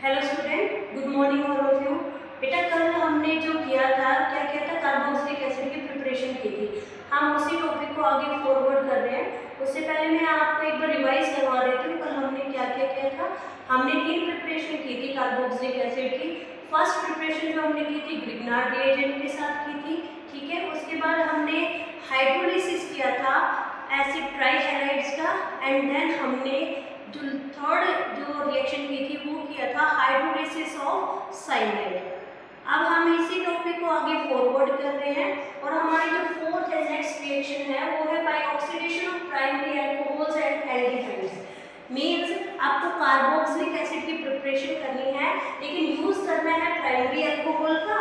Hello student, good morning all of you. बेटा कल हमने जो किया था, क्या किया था, कार्बोक्सिलिक एसिड की प्रिपरेशन की थी। हम उसी टॉपिक को आगे फॉरवर्ड कर रहे हैं। उससे पहले मैं आपको एक बार रिवाइज करवा देती हूँ कल हमने क्या क्या किया था। हमने 3 प्रिपरेशन की थी कार्बोक्सिलिक एसिड की। फर्स्ट प्रिपरेशन जो हमने की थी ग्रिग्नार्ड रिएजेंट के साथ की थी, ठीक है। उसके बाद हमने हाइड्रोलिसिस किया था एसिड ट्राइहैलाइड्स का, एंड देन हमने जो थर्ड जो रिएक्शन की थी वो किया था हाइड्रोलिसिस ऑफ साइनाइड। अब हम इसी टॉपिक को आगे फॉरवर्ड कर रहे हैं और हमारी जो फोर्थ एंड नेक्स्ट रिएक्शन है वो है by oxidation of primary alcohols and aldehydes. Means आपको कार्बोक्सिलिक एसिड की प्रिपरेशन करनी है, लेकिन यूज करना है प्राइमरी अल्कोहल का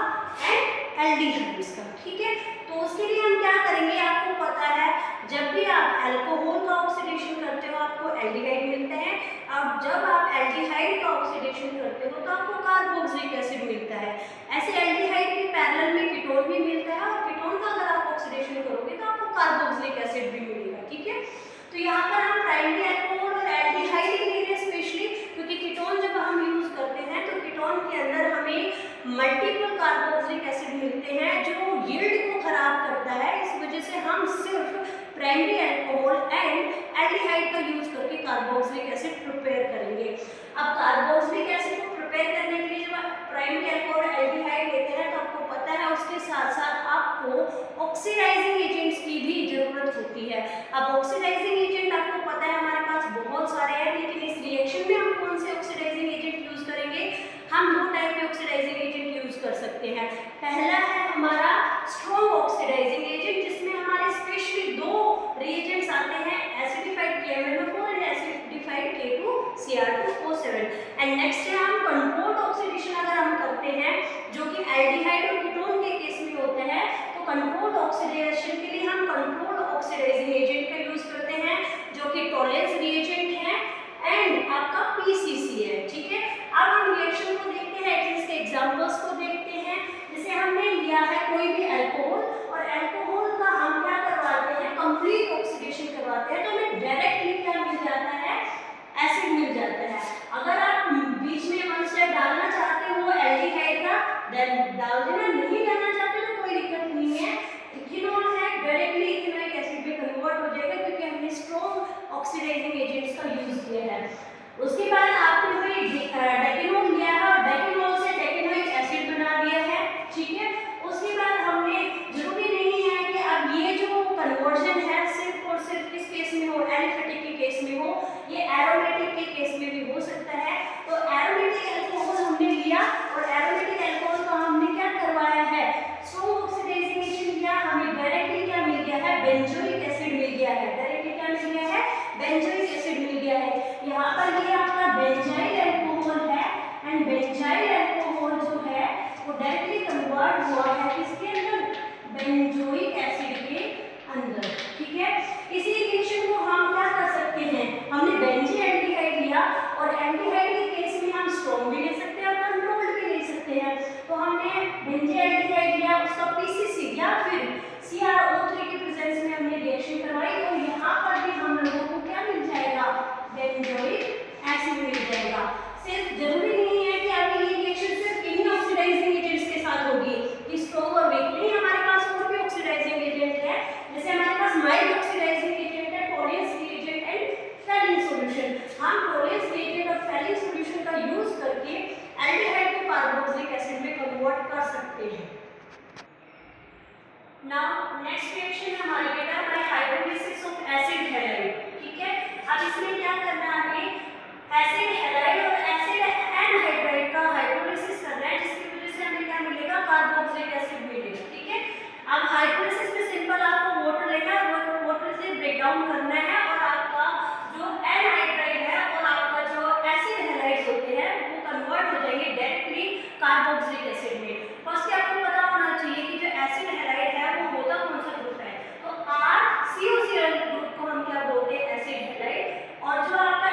एंड एल्डिहाइड्स का, ठीक है। तो उसके लिए हम क्या करेंगे, आपको पता है जब भी आप अल्कोहल का ऑक्सीडेशन करते हो आपको एल्डिहाइड मिलता है, और जब आप एल्डिहाइड का ऑक्सीडेशन करते हो तो आपको कार्बोक्सिलिक एसिड मिलता है। ऐसे एल्डिहाइड के पैरेलल में कीटोन भी मिलता है, और कीटोन का अगर आप ऑक्सीडेशन करोगे तो आपको कार्बोक्सिलिक एसिड भी मिलेगा, ठीक है। तो यहाँ पर हम प्राइमरी अल्कोहल और एल्डिहाइड ही ले रहे हैं स्पेशली, क्योंकि कीटोन जब हम यूज करते हैं तो कीटोन के अंदर हमें मल्टीपल कार्बोक्सिलिक एसिड मिलते हैं जो यील्ड को खराब करता है। इस वजह से हम सिर्फ प्राइमरी अल्कोहल एंड एल्डिहाइड का यूज करके कार्बोक्सिलिक एसिड प्रिपेयर करेंगे। अब कार्बोक्सिलिक एसिड को प्रिपेयर करने के लिए जब प्राइमरी अल्कोहल और एल्डिहाइड लेते हैं तो आपको पता है उसके साथ साथ आपको ऑक्सीडाइजिंग एजेंट्स की भी जरूरत होती है। अब ऑक्सीडाइजिंग एजेंट आपको पता है हमारे पास बहुत सारे हैं, लेकिन इस रिएक्शन में हम कौन से ऑक्सीडाइजिंग एजेंट यूज करेंगे? हम 2 टाइप के ऑक्सीडाइजिंग एजेंट यूज कर सकते हैं। पहला है हमारा स्ट्रॉन्ग ऑक्सीडाइजिंग एजेंट, जिसमें हमारे स्पेशली 2 रिएजेंट्स आते हैं, acidified KMnO4 and acidified K2Cr2O7। And next है हम कंट्रोल्ड ऑक्सीडेशन अगर हम करते हैं, जो कि एल्डिहाइड और कीटोन के केस में होते हैं, तो कंट्रोल्ड ऑक्सीडेशन के लिए हम कंट्रोल्ड ऑक्सीडाइजिंग एजेंट का यूज करते हैं, जो कि टोलेंस रिएजेंट है एंड आपका PCC है, ठीक है। अब हम रिएक्शन को देखते हैं, इसके एग्जांपल्स को देखते हैं। जैसे हमने लिया है कोई भी अल्कोहल, और अल्कोहल का हम क्या करवाते हैं, कंप्लीट ऑक्सीडेशन करवाते हैं, तो हमें डायरेक्टली क्या मिल जाता है, एसिड मिल जाता है। अगर आप बीच में वन स्टेप डालना चाहते हो एल्डिहाइड का, देन डाल देना, नहीं डालना चाहते तो कोई दिक्कत नहीं है। इथेनॉल है, डायरेक्टली इथेनॉइक एसिड में कन्वर्ट हो जाएगा, क्योंकि हमने स्ट्रॉन्ग ऑक्सीडाइजिंग एजेंट्स का यूज किया है। उसके बाद आपने डेकेनोल लिया है, और डेकेनोल से डेकेनोइक एसिड बना दिया है, ठीक है। उसके बाद हमने, जरूरी नहीं है कि अब ये जो कन्वर्जन है सिर्फ और सिर्फ किस केस में हो, एलिफेटिक के केस में हो, ये एरोमेटिक के केस में भी हो सकता है। तो एरोमेटिक अल्कोहल हमने लिया, और एरोमेटिक अल्कोहल का हमने क्या करवाया है, स्ट्रॉन्ग ऑक्सीडाइजिंग एजेंट लिया, हमें डायरेक्टली क्या मिल गया है, बेंजोइक एसिड मिल गया है। डायरेक्टली क्या मिल गया है, बेंजोइक एसिड मिल गया है। यहाँ पर ये आपका बेंजाइल अल्कोहल है, एंड बेंजाइल अल्कोहल जो है वो डायरेक्टली कन्वर्ट हुआ है किसके अंदर, बेंजोइक एसिड के अंदर, ठीक है। इसी रिएक्शन को हम क्या कर सकते हैं, हमने बेंजी एल्डिहाइड लिया, और एल्डिहाइड के केस में हम स्ट्रॉन्ग भी ले सकते हैं और कंट्रोल्ड भी ले सकते हैं। तो हमने बेंजी एल्डिहाइड लिया, उसका PCC या फिर CrO3 के प्रेजेंस में हमने रिएक्शन करवाई, और यहाँ पर भी हम लोगों को क्या मिल जाएगा, बेंजोइक एसिड मिल जाएगा। सिर्फ जरूरी नहीं है कि आपकी ये रिएक्शन सिर्फ इन्हीं ऑक्सीडाइजिंग एजेंट्स के साथ होगी, कि स्ट्रॉन्ग और वीक नहीं, हमारे पास और भी ऑक्सीडाइजिंग एजेंट है। जैसे हमारे पास माइल्ड ऑक्सीडाइजिंग एजेंट है Tollens reagent and Fehling solution. हम टोलेंस रिएजेंट और फेलिन सॉल्यूशन का यूज करके एल्डिहाइड को कार्बोक्सिलिक एसिड में कन्वर्ट कर सकते हैं। नाउ नेक्स्ट रिएक्शन है हमारी बेटा by hydrolysis of acid halide, ठीक है। अब इसमें क्या करना है, हमें एसिड हैलाइड और एसिड एनहाइड्राइड का हाइड्रोलिसिस करना है, जिसकी वजह से हमें क्या मिलेगा, कार्बोक्सिलिक एसिड मिलेगा, ठीक है। अब हाइड्रोलिसिस में सिंपल आपको वाटर लेना है, वाटर से ब्रेक डाउन करना है, और आपका जो एनहाइड्राइड है और आपका जो एसिड हैलाइड होते हैं वो कन्वर्ट हो जाएंगे डायरेक्टली कार्बोक्सिलिक एसिड में। फर्स्ट आपको पता होना चाहिए कि जो एसिड हैलाइड है वो होता कौन सा ग्रुप है, तो RCOCl ग्रुप को हम क्या बोलते हैं, एसिड हैलाइड। और जो आपका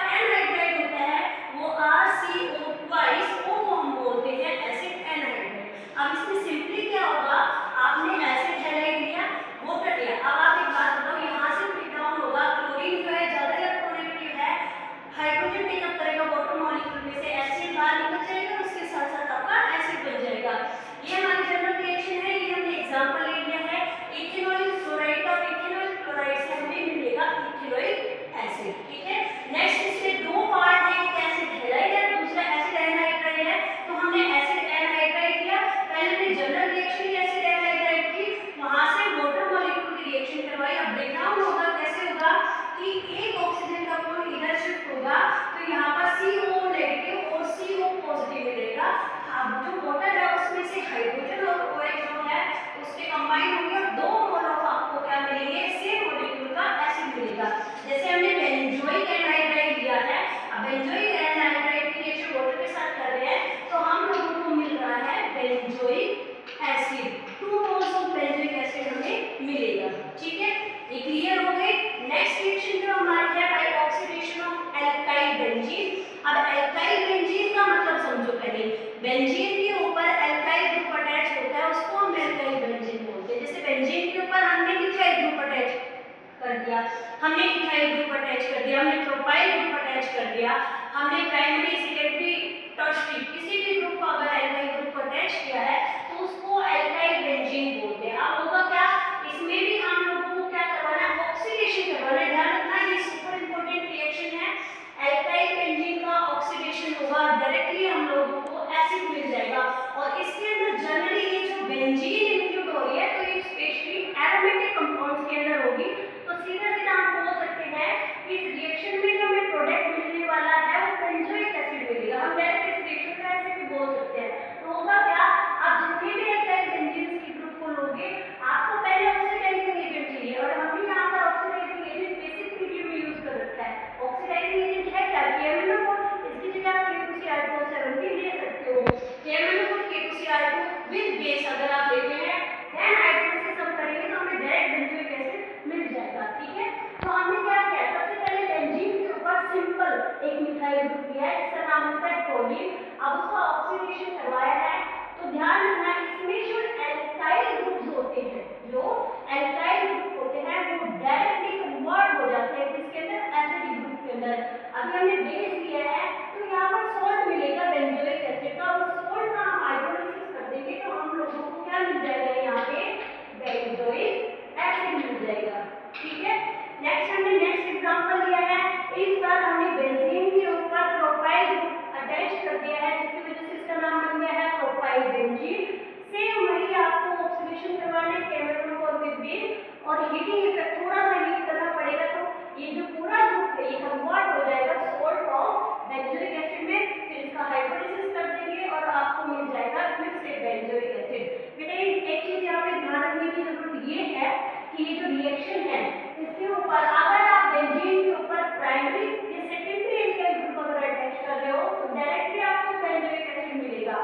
बेंजीन के ऊपर एल्काइल ग्रुप अटैच होता है उसको हम एल्काइल बेंजीन बोलते हैं। जैसे बेंजीन के ऊपर हमने मिथाइल ग्रुप अटैच कर दिया, हमने इथाइल ग्रुप अटैच कर दिया, हमने प्रोपाइल ग्रुप अटैच कर दिया, हमने प्राइमरी सेकेंडरी टर्शियरी किसी भी ग्रुप को अगर एल्काइल ग्रुप को अटैच किया है तो उसको एल्काइल बेंजीन बोलते हैं। अब होगा क्या, इसमें भी हम लोगों को क्या करवाना है, ऑक्सीडेशन करवाना है। ध्यान रखना ये सुपर इंपॉर्टेंट रिएक्शन है। एल्काइल बेंजीन का ऑक्सीडेशन होगा, डायरेक्टली हम लोगों को एसिड मिल जाएगा। और इसके अंदर जनरली ये जो बेंजीन इंक्लूड हो रही है तो ये स्पेशली एरोमेटिक कंपाउंड्स के अंदर होगी। तो सीधा सीधा हम बोल सकते हैं कि इस रिएक्शन में जो हमें प्रोडक्ट मिलने वाला है वो बेंजोइक एसिड मिलेगा। हम डायरेक्ट इस रिएक्शन का ऐसे भी बोल सकते हैं। तो होगा क्या, आप जितने भी एल्काइल बेंजीन की ग्रुप को लोगे आपको पहले ऑक्सीडाइजिंग एजेंट चाहिए, और हमने यहाँ पर ऑक्सीडाइजिंग एजेंट बेसिक पीरियड में यूज कर रखा है। ऑक्सीडाइजिंग एजेंट है क्या, KMnO4, इसकी जगह आप K2Cr2O7 ले सकते हो। KMnO4 K2Cr2 विद बेस अगर आप लेते हैं देन हाइड्रोलिसिस हम करेंगे तो हमें डायरेक्ट बेंजोइक एसिड मिल जाएगा। ठीक है, तो हमने क्या किया, सबसे पहले बेंजीन के ऊपर सिंपल एक मिथाइल ग्रुप लिया है जिसका नाम होता है प्रोलीन। अब उसका ऑक्सीडेशन करवाया है। तो ध्यान रखना इसमें जो एल्काइल ग्रुप्स होते हैं, जो एल्काइल ग्रुप होते हैं वो डायरेक्टली कन्वर्ट हो जाते हैं किसके अंदर, एसिडिक ग्रुप के अंदर। अभी हमने बेस लिया है तो यहाँ पर सॉल्ट मिलेगा बेंजोइक एसिड का, और सॉल्ट का हम हाइड्रोलिसिस कर देंगे तो हम लोगों को क्या मिल जाएगा, यहाँ पे बेंजोइक एसिड मिल जाएगा। ठीक है, नेक्स्ट हमने नेक्स्ट एग्जांपल लिया है। इस बार हमने बेंजीन के ऊपर प्रोपाइल ग्रुप अटैच कर दिया है जिसकी वजह से इसका नाम बन गया है प्रोपाइल बेंजीन। सेम वही आपको ऑक्सीडेशन करवाना है KMnO4 विद बेस, और हीटिंग इफेक्ट थोड़ा सा हीट करना पड़ेगा तो ये जो पूरा ग्रुप है ये कन्वर्ट हो जाएगा सॉल्ट ऑफ बेंजोइक एसिड में। फिर इसका हाइड्रोलिसिस कर देंगे और आपको मिल जाएगा फिर से बेंजोइक एसिड। बेटा एक चीज यहाँ पे ध्यान रखने की जरूरत ये है कि ये जो रिएक्शन है इसके ऊपर अगर आप बेंजीन के ऊपर प्राइमरी या सेकेंडरी एल्काइल ग्रुप अगर अटैच कर रहे हो तो डायरेक्टली आपको बेंजोइक एसिड मिलेगा।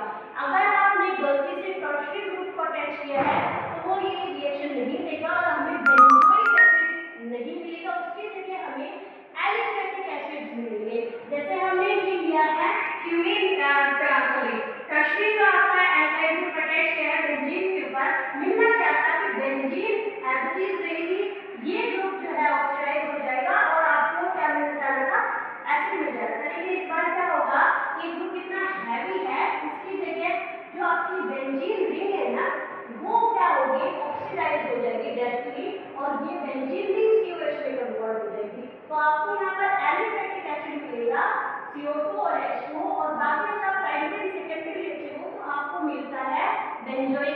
अगर आपने गलती से टर्शियरी ग्रुप को अटैच किया है तो वो ये रिएक्शन नहीं देगा और हमें बेंजोइक एसिड नहीं मिलेगा, उसकी जगह हमें एलिफेटिक एसिड मिलेंगे। जैसे हमने ये लिया है क्यूमीन टर्शियरी का आपका एल्काइल ग्रुप अटैच किया है बेंजीन के ऊपर, मिलना क्या था कि बेंजीन एज इट इज रहेगी, ये ग्रुप जो है ऑक्सीडाइज हो जाएगा और आपको क्या मिल जाएगा, एसिड मिल जाएगा। लेकिन इस बार क्या होगा, ये ग्रुप इतना हैवी है इसकी जगह जो आपकी बेंजीन रिंग है ना वो क्या होगी, ऑक्सीडाइज हो जाएगी डायरेक्टली, और ये बेंजीन रिंग COH में कन्वर्ट हो जाएगी। तो आपको यहाँ पर एलिफेटिक एसिड मिलेगा CO2 और H2O, और बाकी अगर प्राइमरी सेकेंडरी लेते हो तो आपको मिलता है बेंजोइक